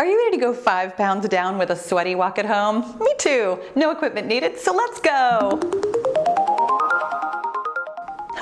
Are you ready to go 5 pounds down with a sweaty walk at home? Me too. No equipment needed, so let's go.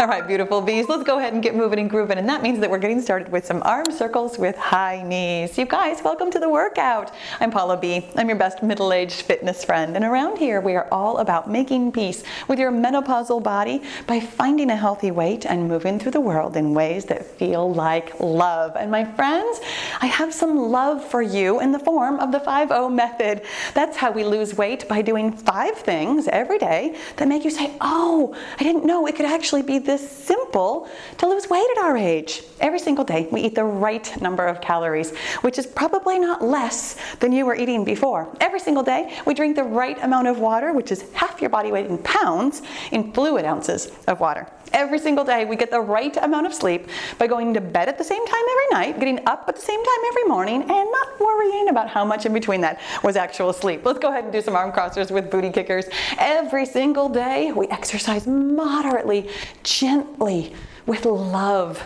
All right, beautiful bees, let's go ahead and get moving and grooving. And that means that we're getting started with some arm circles with high knees. You guys, welcome to the workout. I'm Paula B. I'm your best middle-aged fitness friend. And around here, we are all about making peace with your menopausal body by finding a healthy weight and moving through the world in ways that feel like love. And my friends, I have some love for you in the form of the 5-0 method. That's how we lose weight, by doing 5 things every day that make you say, oh, I didn't know it could actually be this simple to lose weight at our age. Every single day we eat the right number of calories, which is probably not less than you were eating before. Every single day we drink the right amount of water, which is half your body weight in pounds in fluid ounces of water. Every single day we get the right amount of sleep by going to bed at the same time every night, getting up at the same time every morning, and not worrying about how much in between that was actual sleep. Let's go ahead and do some arm crossers with booty kickers. Every single day we exercise moderately, gently, with love,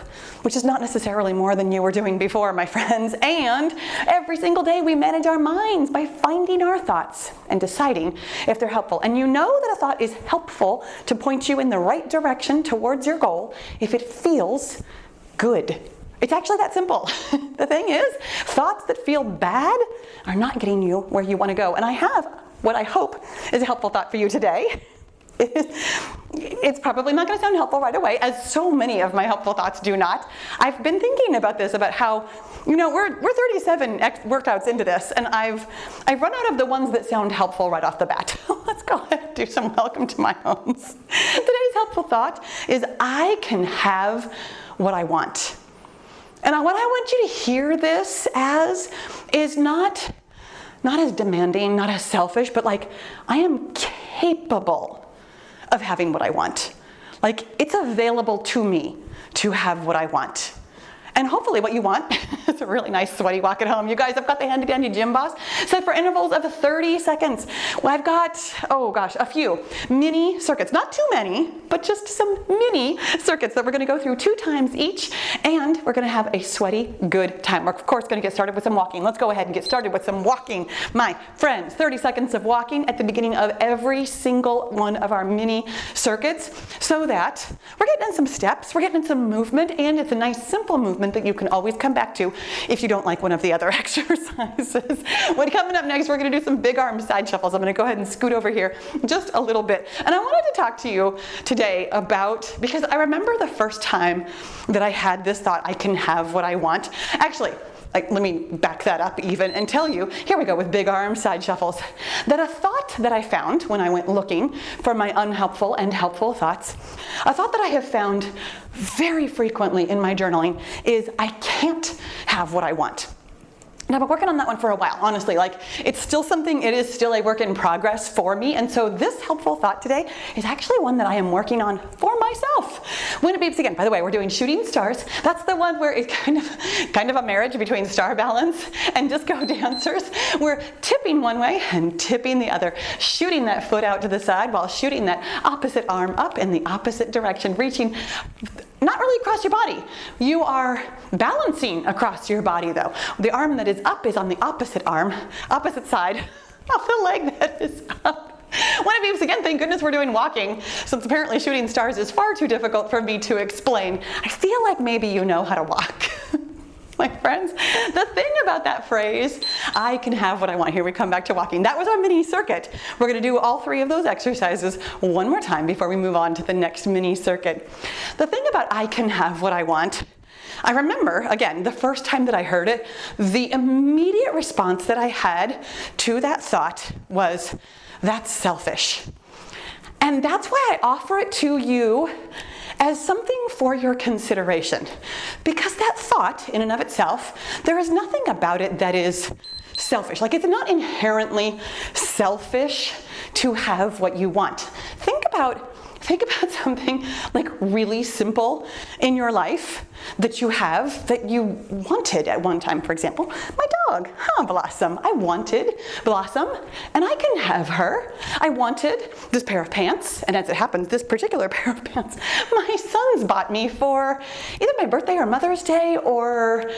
which is not necessarily more than you were doing before, my friends. And every single day we manage our minds by finding our thoughts and deciding if they're helpful. And you know that a thought is helpful to point you in the right direction towards your goal if it feels good. It's actually that simple. The thing is, thoughts that feel bad are not getting you where you want to go. And I have what I hope is a helpful thought for you today. It's probably not going to sound helpful right away, as so many of my helpful thoughts do not. I've been thinking about this, about how, we're 37 workouts into this, and I've run out of the ones that sound helpful right off the bat. Let's go ahead and do some welcome to my homes. Today's helpful thought is I can have what I want. And what I want you to hear this as is not as demanding, not as selfish, but like I am capable of having what I want. Like, it's available to me to have what I want. And hopefully what you want is a really nice sweaty walk at home. You guys, I've got the handy dandy gym boss set for intervals of 30 seconds. Well, I've got, a few mini circuits. Not too many, but just some mini circuits that we're gonna go through 2 times each, and we're gonna have a sweaty, good time. We're of course gonna get started with some walking. Let's go ahead and get started with some walking, my friends. 30 seconds of walking at the beginning of every single one of our mini circuits, so that we're getting in some steps, we're getting in some movement, and it's a nice simple movement that you can always come back to if you don't like one of the other exercises. Coming up next, we're going to do some big arm side shuffles. I'm going to go ahead and scoot over here just a little bit. And I wanted to talk to you today about, because I remember the first time that I had this thought, I can have what I want. Actually, let me back that up even and tell you, here we go with big arm side shuffles, that a thought that I found when I went looking for my unhelpful and helpful thoughts, a thought that I have found very frequently in my journaling is I can't have what I want. And I've been working on that one for a while, honestly. It is still a work in progress for me. And so this helpful thought today is actually one that I am working on for myself. When it beeps again, by the way, we're doing shooting stars. That's the one where it's kind of a marriage between star balance and disco dancers. We're tipping one way and tipping the other, shooting that foot out to the side while shooting that opposite arm up in the opposite direction, reaching not really across your body. You are balancing across your body though. The arm that is up is on the opposite side of the leg that is up. When it beeps again, thank goodness we're doing walking, since apparently shooting stars is far too difficult for me to explain. I feel like maybe you know how to walk. My friends, the thing about that phrase, I can have what I want. Here we come back to walking. That was our mini circuit. We're going to do all 3 of those exercises one more time before we move on to the next mini circuit. The thing about I can have what I want, I remember, again, the first time that I heard it, the immediate response that I had to that thought was, that's selfish. And that's why I offer it to you as something for your consideration. Because that thought, in and of itself, there is nothing about it that is selfish. It's not inherently selfish to have what you want. Think about something really simple in your life that you have that you wanted at one time. For example, my dog, Blossom. I wanted Blossom, and I can have her. I wanted this pair of pants, and as it happens, this particular pair of pants, my sons bought me for either my birthday or Mother's Day or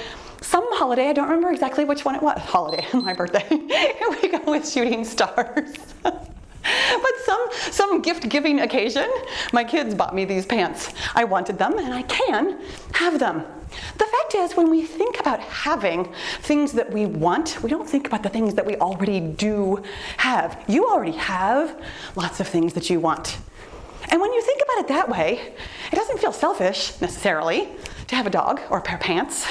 some holiday, I don't remember exactly which one it was, holiday, my birthday, here we go with shooting stars. But some gift-giving occasion, my kids bought me these pants. I wanted them, and I can have them. The fact is, when we think about having things that we want, we don't think about the things that we already do have. You already have lots of things that you want. And when you think about it that way, it doesn't feel selfish, necessarily, to have a dog or a pair of pants.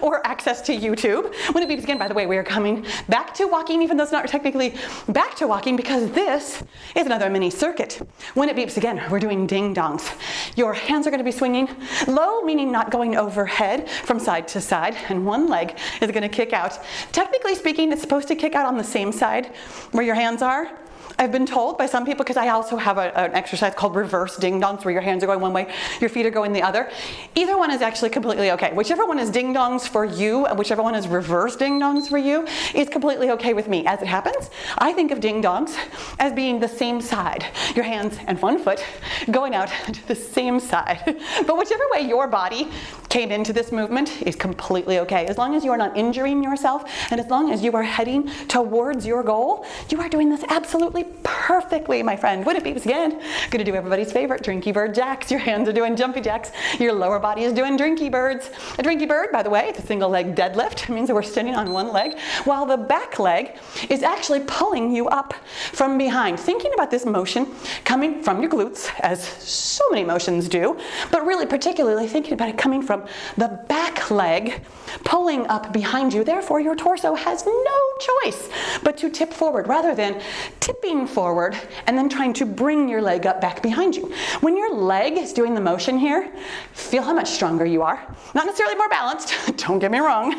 or access to YouTube. When it beeps again, by the way, we are coming back to walking, even though it's not technically back to walking, because this is another mini circuit. When it beeps again, we're doing ding-dongs. Your hands are going to be swinging low, meaning not going overhead from side to side, and one leg is going to kick out. Technically speaking, it's supposed to kick out on the same side where your hands are. I've been told by some people, because I also have an exercise called reverse ding-dongs, where your hands are going one way, your feet are going the other. Either one is actually completely okay. Whichever one is ding-dongs for you, and whichever one is reverse ding-dongs for you, is completely okay with me. As it happens, I think of ding-dongs as being the same side. Your hands and one foot going out to the same side. But whichever way your body came into this movement is completely okay. As long as you are not injuring yourself, and as long as you are heading towards your goal, you are doing this absolutely perfectly, my friend. When it beeps again, gonna do everybody's favorite Drinky bird jacks. Your hands are doing jumpy jacks. Your lower body is doing Drinky birds. A Drinky bird, by the way, it's a single leg deadlift. It means that we're standing on one leg, while the back leg is actually pulling you up from behind. Thinking about this motion coming from your glutes, as so many motions do, but really particularly thinking about it coming from the back leg, pulling up behind you. Therefore, your torso has no choice but to tip forward, rather than tipping forward and then trying to bring your leg up back behind you. When your leg is doing the motion here, feel how much stronger you are. Not necessarily more balanced, don't get me wrong.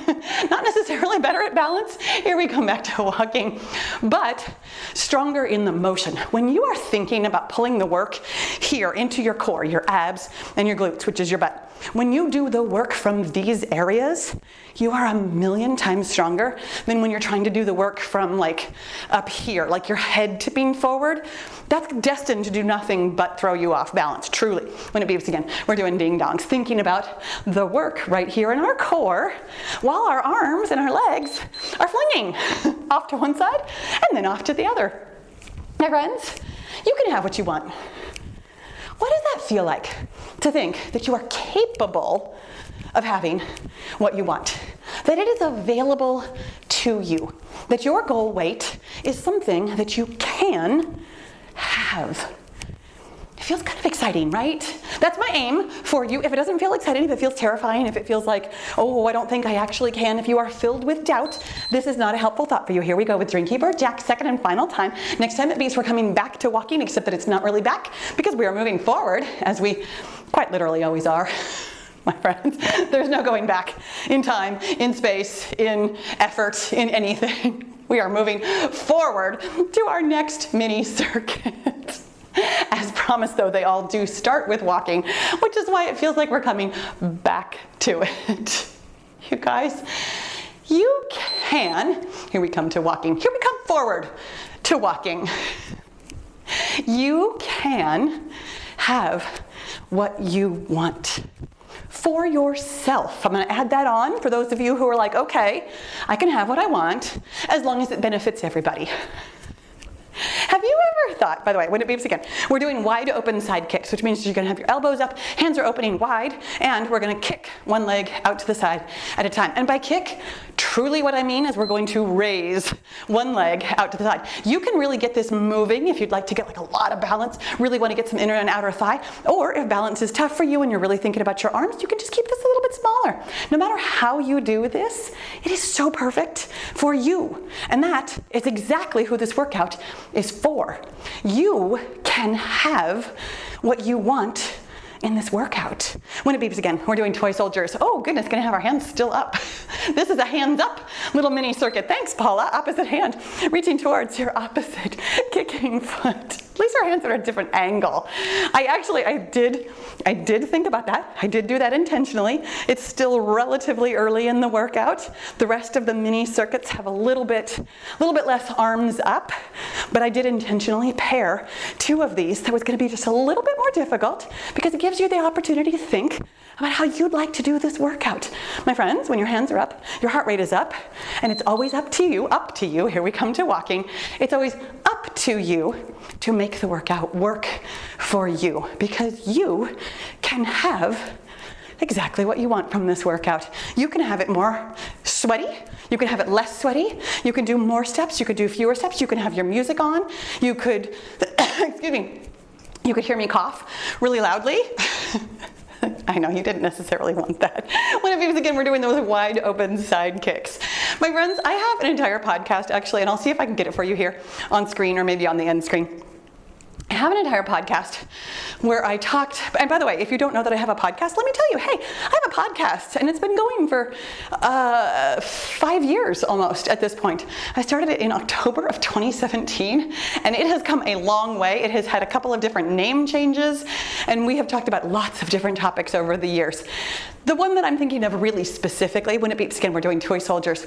Not necessarily better at balance. Here we come back to walking. But stronger in the motion. When you are thinking about pulling the work here into your core, your abs and your glutes, which is your butt, when you do the work from these areas, you are 1,000,000 times stronger than when you're trying to do the work from like up here, like your head tipping forward. That's destined to do nothing but throw you off balance, truly. When it beeps again, we're doing ding-dongs, thinking about the work right here in our core, while our arms and our legs are flinging off to one side and then off to the other. My friends, you can have what you want. What does that feel like, to think that you are capable of having what you want? That it is available to you. That your goal weight is something that you can have. It feels kind of exciting, right? That's my aim for you. If it doesn't feel exciting, if it feels terrifying, if it feels like, oh, I don't think I actually can, if you are filled with doubt, this is not a helpful thought for you. Here we go with Drinky bird jack, second and final time. Next time it beeps, we're coming back to walking, except that it's not really back, because we are moving forward, as we quite literally always are. My friends, there's no going back in time, in space, in effort, in anything. We are moving forward to our next mini circuit. As promised, though, they all do start with walking, which is why it feels like we're coming back to it. You guys, you can, here we come to walking, here we come forward to walking. You can have what you want for yourself. I'm going to add that on for those of you who are like, okay, I can have what I want as long as it benefits everybody. Have you ever thought, by the way, when it beeps again, we're doing wide open side kicks, which means you're going to have your elbows up, hands are opening wide, and we're going to kick one leg out to the side at a time. And by kick, truly what I mean is we're going to raise one leg out to the side. You can really get this moving if you'd like to get like a lot of balance, really want to get some inner and outer thigh, or if balance is tough for you and you're really thinking about your arms, you can just keep this a little bit smaller. No matter how you do this, it is so perfect for you. And that is exactly who this workout is for. You can have what you want in this workout. When it beeps again, we're doing toy soldiers. Oh goodness, gonna have our hands still up. This is a hands up little mini circuit. Thanks, Paula. Opposite hand, reaching towards your opposite kicking foot. At least our hands are at a different angle. I did think about that. I did do that intentionally. It's still relatively early in the workout. The rest of the mini circuits have a little bit less arms up, but I did intentionally pair two of these. That was going to be just a little bit more difficult because it gives you the opportunity to think about how you'd like to do this workout. My friends, when your hands are up, your heart rate is up, and it's always up to you. Here we come to walking. It's always up to you to make the workout work for you, because you can have exactly what you want from this workout. You can have it more sweaty. You can have it less sweaty. You can do more steps. You could do fewer steps. You can have your music on. You could, excuse me, you could hear me cough really loudly. I know you didn't necessarily want that. When it beeps again, we're doing those wide open side kicks. My friends, I have an entire podcast actually, and I'll see if I can get it for you here on screen or maybe on the end screen. I have an entire podcast where I talked, and by the way, if you don't know that I have a podcast, let me tell you, hey, I have a podcast, and it's been going for 5 years almost at this point. I started it in October of 2017, and it has come a long way. It has had a couple of different name changes, and we have talked about lots of different topics over the years. The one that I'm thinking of really specifically, when it beeps again, we're doing toy soldiers.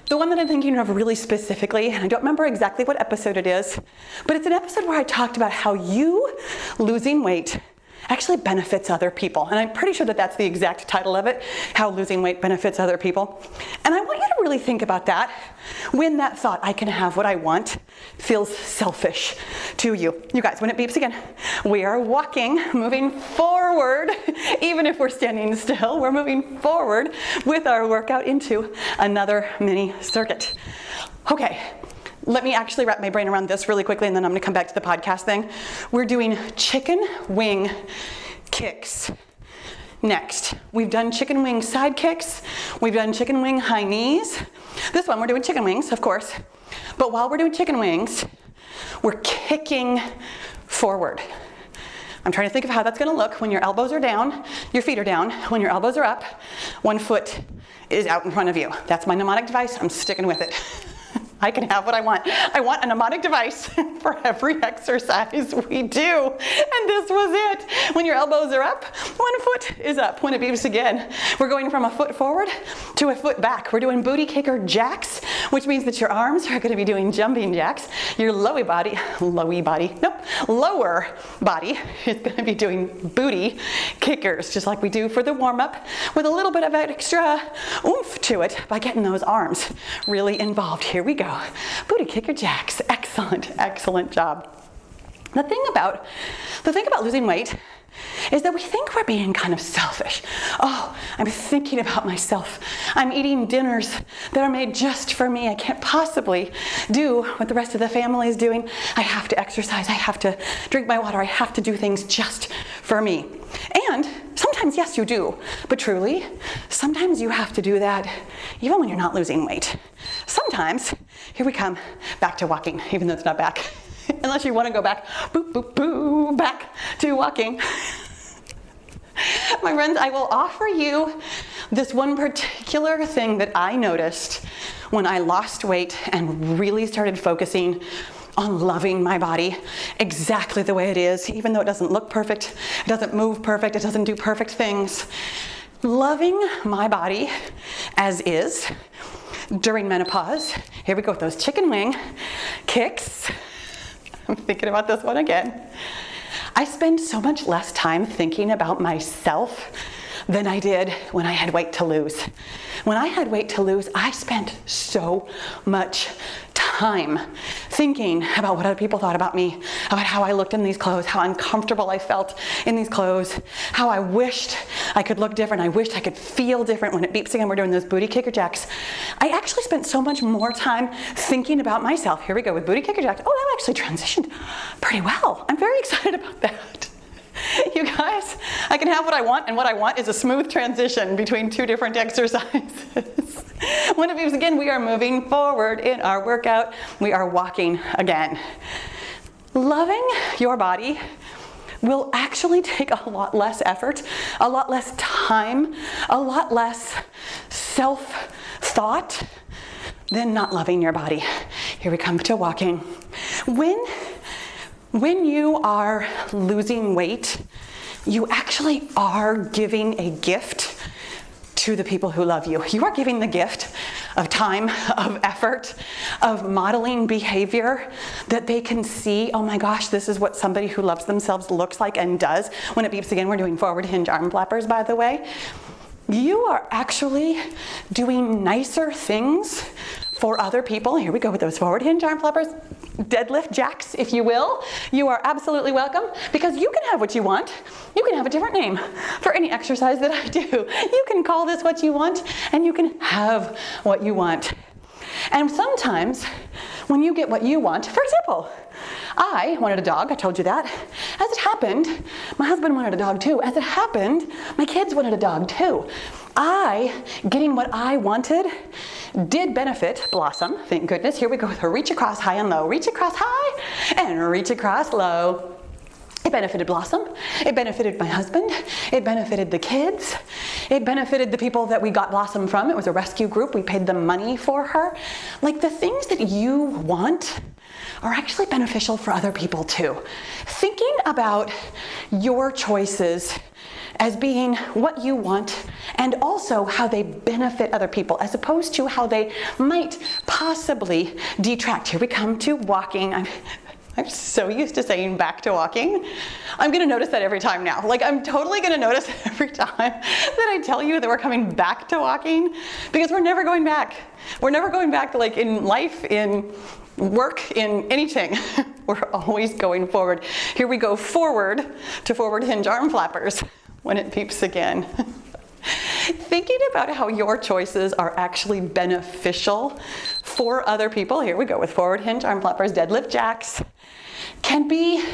The one that I'm thinking of really specifically, and I don't remember exactly what episode it is, but it's an episode where I talked about how you losing weight actually benefits other people. And I'm pretty sure that that's the exact title of it, How Losing Weight Benefits Other People. And I want you to really think about that when that thought, I can have what I want, feels selfish to you. You guys, when it beeps again, we are walking, moving forward. Even if we're standing still, we're moving forward with our workout into another mini circuit. Okay. Let me actually wrap my brain around this really quickly, and then I'm going to come back to the podcast thing. We're doing chicken wing kicks next. We've done chicken wing side kicks. We've done chicken wing high knees. This one, we're doing chicken wings, of course. But while we're doing chicken wings, we're kicking forward. I'm trying to think of how that's going to look when your elbows are down, your feet are down. When your elbows are up, one foot is out in front of you. That's my mnemonic device. I'm sticking with it. I can have what I want. I want a mnemonic device for every exercise we do. And this was it. When your elbows are up, one foot is up. When it beeps again, we're going from a foot forward to a foot back. We're doing booty kicker jacks, which means that your arms are going to be doing jumping jacks. Your lower body is going to be doing booty kickers, just like we do for the warm-up, with a little bit of extra oomph to it by getting those arms really involved. Here we go. Booty kicker jacks. Excellent, excellent job. The thing about losing weight is that we think we're being kind of selfish. Oh, I'm thinking about myself. I'm eating dinners that are made just for me. I can't possibly do what the rest of the family is doing. I have to exercise. I have to drink my water. I have to do things just for me. And sometimes, yes, you do. But truly, sometimes you have to do that even when you're not losing weight. Sometimes, here we come, back to walking, even though it's not back. Unless you want to go back, boop, boop, boop, back to walking. My friends, I will offer you this one particular thing that I noticed when I lost weight and really started focusing on loving my body exactly the way it is, even though it doesn't look perfect, it doesn't move perfect, it doesn't do perfect things. Loving my body as is during menopause. Here we go with those chicken wing kicks. I'm thinking about this one again. I spend so much less time thinking about myself than I did when I had weight to lose. When I had weight to lose, I spent so much time thinking about what other people thought about me, about how I looked in these clothes, how uncomfortable I felt in these clothes, how I wished I could look different. I wished I could feel different. When it beeps again, we're doing those booty kicker jacks. I actually spent so much more time thinking about myself. Here we go with booty kicker jacks. Oh, that actually transitioned pretty well. I'm very excited about that. You guys, I can have what I want, and what I want is a smooth transition between two different exercises. When it beeps again, we are moving forward in our workout. We are walking again. Loving your body will actually take a lot less effort, a lot less time, a lot less self-thought than not loving your body. Here we come to walking. When when you are losing weight, you actually are giving a gift to the people who love you. You are giving the gift of time, of effort, of modeling behavior that they can see, oh my gosh, this is what somebody who loves themselves looks like and does. When it beeps again, we're doing forward hinge arm flappers, by the way. You are actually doing nicer things for other people. Here we go with those forward hinge arm flappers. Deadlift jacks, if you will. You are absolutely welcome, because you can have what you want. You can have a different name for any exercise that I do. You can call this what you want, and you can have what you want. And sometimes when you get what you want, for example, I wanted a dog, I told you that. As it happened, my husband wanted a dog too. As it happened, my kids wanted a dog too. Getting what I wanted did benefit Blossom, thank goodness. Here we go with her reach across high and low. Reach across high and reach across low. It benefited Blossom. It benefited my husband. It benefited the kids. It benefited the people that we got Blossom from. It was a rescue group. We paid them money for her. Like, the things that you want are actually beneficial for other people too. Thinking about your choices as being what you want and also how they benefit other people, as opposed to how they might possibly detract. Here we come to walking. I'm so used to saying back to walking. I'm gonna notice that every time now. Like, I'm totally gonna notice every time that I tell you that we're coming back to walking, because we're never going back. We're never going back, like in life, in work, in anything. We're always going forward. Here we go forward to forward hinge arm flappers when it beeps again. Thinking about how your choices are actually beneficial for other people, here we go with forward hinge arm flappers, deadlift jacks, can be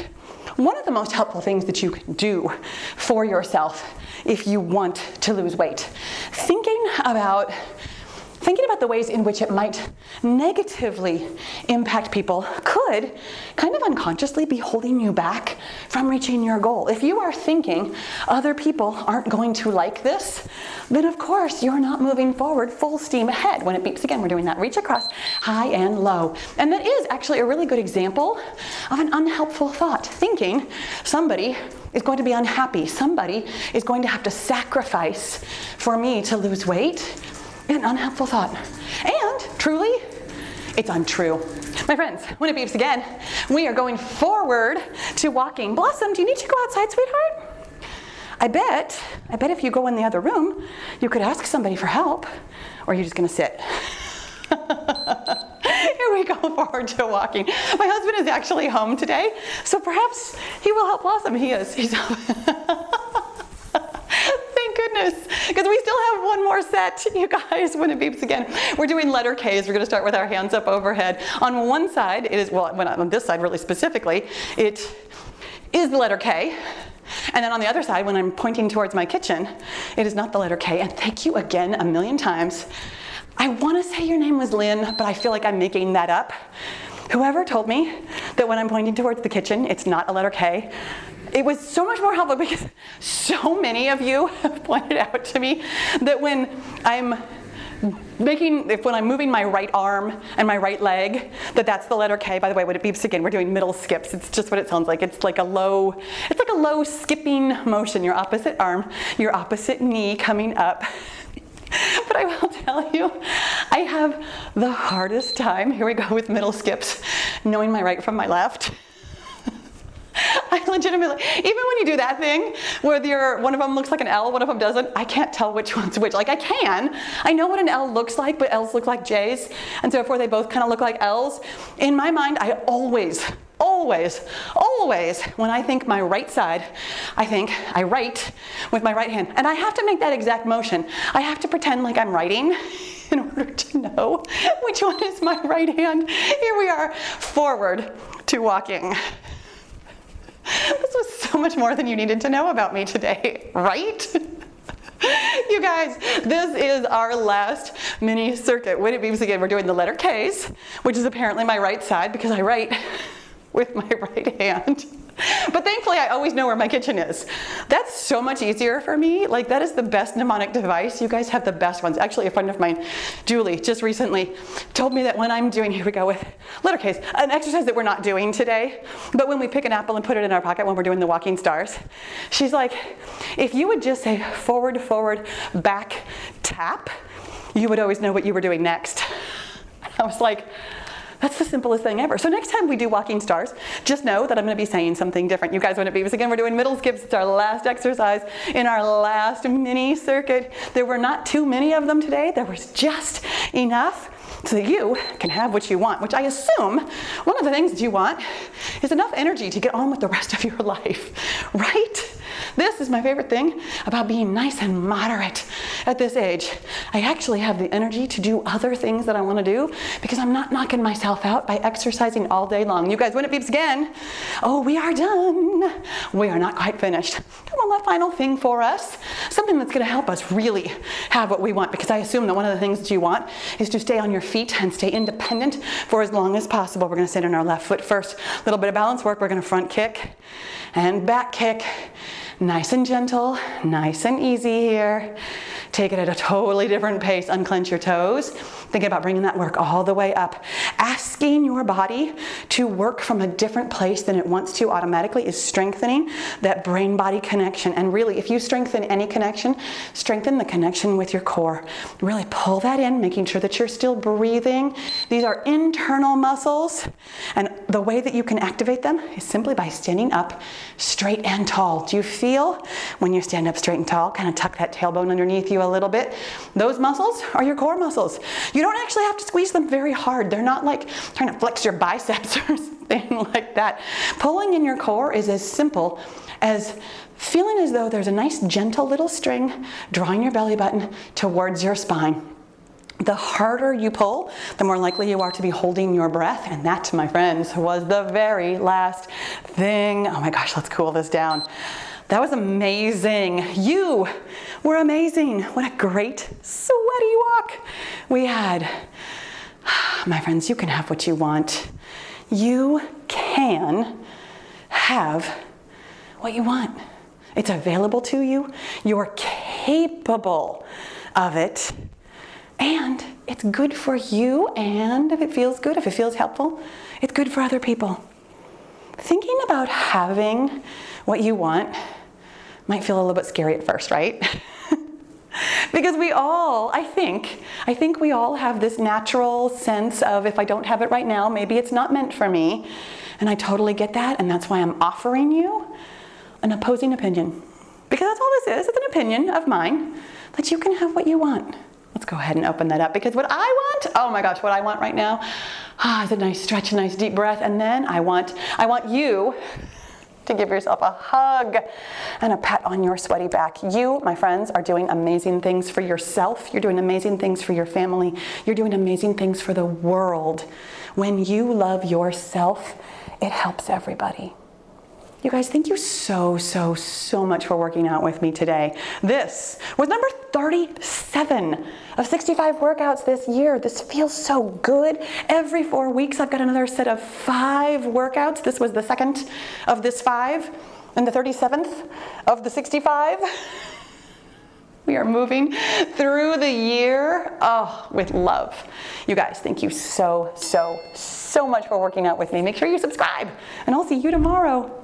one of the most helpful things that you can do for yourself if you want to lose weight. Thinking about the ways in which it might negatively impact people could kind of unconsciously be holding you back from reaching your goal. If you are thinking other people aren't going to like this, then of course you're not moving forward full steam ahead. When it beeps again, we're doing that reach across high and low. And that is actually a really good example of an unhelpful thought. Thinking somebody is going to be unhappy, somebody is going to have to sacrifice for me to lose weight. An unhelpful thought. And truly, it's untrue. My friends, when it beeps again, we are going forward to walking. Blossom, do you need to go outside, sweetheart? I bet if you go in the other room, you could ask somebody for help, or you're just gonna sit. Here we go forward to walking. My husband is actually home today, so perhaps he will help Blossom. He is. He's goodness, because we still have one more set, you guys, when it beeps again. We're doing letter Ks. We're going to start with our hands up overhead. On one side, it is, well, on this side really specifically, it is the letter K. And then on the other side, when I'm pointing towards my kitchen, it is not the letter K. And thank you again a million times. I want to say your name was Lynn, but I feel like I'm making that up. Whoever told me that when I'm pointing towards the kitchen, it's not a letter K, it was so much more helpful, because so many of you have pointed out to me that when I'm moving my right arm and my right leg, that's the letter K. By the way, when it beeps again, we're doing middle skips. It's just what it sounds like. It's like a low skipping motion. Your opposite arm, your opposite knee coming up. But I will tell you, I have the hardest time, here we go with middle skips, knowing my right from my left. I legitimately, even when you do that thing where one of them looks like an L, one of them doesn't, I can't tell which one's which. Like, I know what an L looks like, but L's look like J's, and so therefore they both kind of look like L's. In my mind, I always, when I think my right side, I think I write with my right hand. And I have to make that exact motion. I have to pretend like I'm writing in order to know which one is my right hand. Here we are, forward to walking. This was so much more than you needed to know about me today, right? You guys, this is our last mini circuit. When it beeps again, we're doing the letter Ks, which is apparently my right side because I write with my right hand. But thankfully, I always know where my kitchen is. That's so much easier for me. Like, that is the best mnemonic device. You guys have the best ones. Actually, a friend of mine, Julie, just recently told me that when I'm doing, here we go with letter K's, an exercise that we're not doing today, but when we pick an apple and put it in our pocket when we're doing the walking stars, she's like, if you would just say forward, forward, back, tap, you would always know what you were doing next. I was like, that's the simplest thing ever. So next time we do walking stars, just know that I'm going to be saying something different. You guys want to be, because again, we're doing middle skips. It's our last exercise in our last mini circuit. There were not too many of them today. There was just enough so that you can have what you want, which I assume one of the things that you want is enough energy to get on with the rest of your life, right? This is my favorite thing about being nice and moderate at this age. I actually have the energy to do other things that I want to do because I'm not knocking myself out by exercising all day long. You guys, when it beeps again, oh, we are done. We are not quite finished. Come on, that final thing for us, something that's going to help us really have what we want, because I assume that one of the things that you want is to stay on your feet and stay independent for as long as possible. We're going to sit on our left foot first. A little bit of balance work. We're going to front kick and back kick. Nice and gentle, nice and easy here. Take it at a totally different pace. Unclench your toes. Thinking about bringing that work all the way up. Asking your body to work from a different place than it wants to automatically is strengthening that brain-body connection. And really, if you strengthen any connection, strengthen the connection with your core. Really pull that in, making sure that you're still breathing. These are internal muscles. And the way that you can activate them is simply by standing up straight and tall. Do you feel when you stand up straight and tall, kind of tuck that tailbone underneath you a little bit? Those muscles are your core muscles. You don't actually have to squeeze them very hard. They're not like trying to flex your biceps or something like that. Pulling in your core is as simple as feeling as though there's a nice gentle little string drawing your belly button towards your spine. The harder you pull, the more likely you are to be holding your breath. And that, my friends, was the very last thing. Oh my gosh, let's cool this down. That was amazing. You were amazing. What a great sweaty walk we had. My friends, you can have what you want. You can have what you want. It's available to you. You're capable of it. And it's good for you, and if it feels good, if it feels helpful, it's good for other people. Thinking about having what you want might feel a little bit scary at first, right? Because we all, I think we all have this natural sense of, if I don't have it right now, maybe it's not meant for me. And I totally get that, and that's why I'm offering you an opposing opinion. Because that's all this is. It's an opinion of mine that you can have what you want. Let's go ahead and open that up, because what I want, oh my gosh, what I want right now is a nice stretch, a nice deep breath, and then I want you to give yourself a hug and a pat on your sweaty back. You, my friends, are doing amazing things for yourself. You're doing amazing things for your family. You're doing amazing things for the world. When you love yourself, it helps everybody. You guys, thank you so much for working out with me today. This was number 37 of 65 workouts this year. This feels so good. Every 4 weeks, I've got another set of 5 workouts. This was the second of this 5 and the 37th of the 65. We are moving through the year, with love. You guys, thank you so much for working out with me. Make sure you subscribe, and I'll see you tomorrow.